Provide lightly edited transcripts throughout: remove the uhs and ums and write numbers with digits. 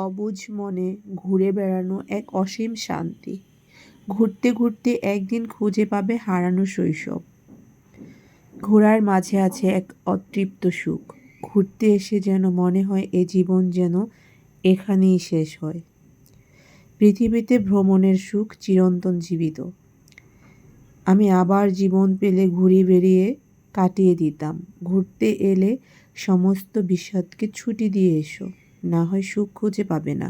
অবুঝ মনে ঘুরে বেড়ানো এক অসীম শান্তি। ঘুরতে ঘুরতে একদিন খুঁজে পাবে হারানো শৈশব। ঘোরার মাঝে আছে এক অতৃপ্ত সুখ। ঘুরতে এসে যেন মনে হয় এ জীবন যেন এখানেই শেষ হয়। পৃথিবীতে ভ্রমণের সুখ চিরন্তন জীবিত। আমি আবার জীবন পেলে ঘুরে বেড়িয়ে কাটিয়ে দিতাম। ঘুরতে এলে সমস্ত বিষাদকে ছুটি দিয়ে এসো, না হয় সুখ খুঁজে পাবে না।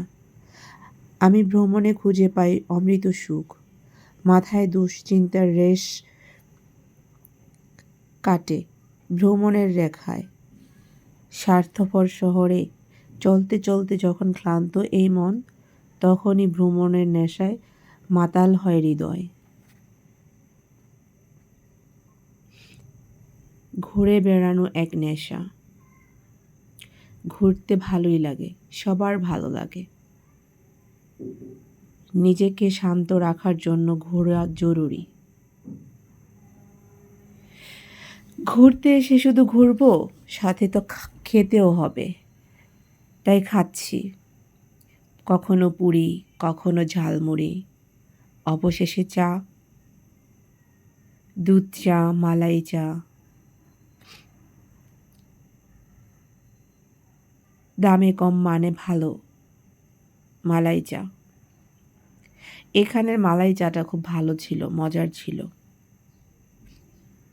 আমি ভ্রমণে খুঁজে পাই অমৃত সুখ। মাথায় দুশ্চিন্তার রেশ কাটে ভ্রমণের রেখায়। স্বার্থপর শহরে চলতে চলতে যখন ক্লান্ত এই মন, তখনই ভ্রমণের নেশায় মাতাল হয় হৃদয়। ঘুরে বেড়ানো এক নেশা। ঘুরতে ভালোই লাগে, সবার ভালো লাগে। নিজেকে শান্ত রাখার জন্য ঘোরা জরুরি। ঘুরতে এসে শুধু ঘুরবো, সাথে তো খেতেও হবে। তাই খাচ্ছি, কখনো পুরি, কখনো ঝালমুড়ি, অবশেষে চা, দুধ চা, মালাই চা। দামে কম মানে ভালো মালাই চা। এখানের মালাই চাটা খুব ভালো ছিল, মজার ছিল।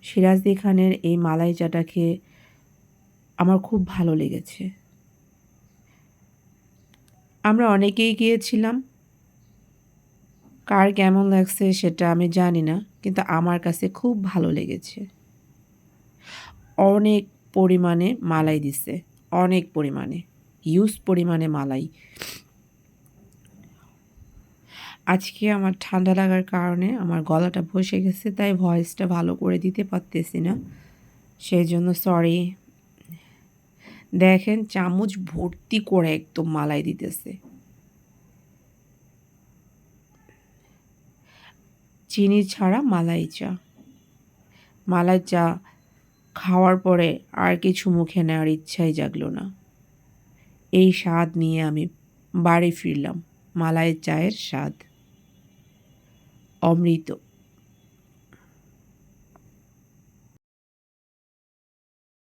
সিরাজদি খানের এই মালাই চাটা খেয়ে আমার খুব ভালো লেগেছে। আমরা অনেকেই গিয়েছিলাম, কার কেমন লাগছে সেটা আমি জানি না, কিন্তু আমার কাছে খুব ভালো লেগেছে। অনেক পরিমাণে মালাই দিছে, অনেক পরিমাণে, হিউজ পরিমাণে মালাই। আজকে আমার ঠান্ডা লাগার কারণে আমার গলাটা বসে গেছে, তাই ভয়েসটা ভালো করে দিতে পারতেছি না, সেই জন্য সরি। দেখেন চামচ ভর্তি করে একদম মালাই দিতেছে। চিনি ছাড়া মালাই চা। মালাই চা খাওয়ার পরে আর কিছু মুখে নেওয়ার ইচ্ছাই জাগলো না। এই স্বাদ নিয়ে আমি বাড়ি ফিরলাম। মালাই চায়ের স্বাদ অমৃত।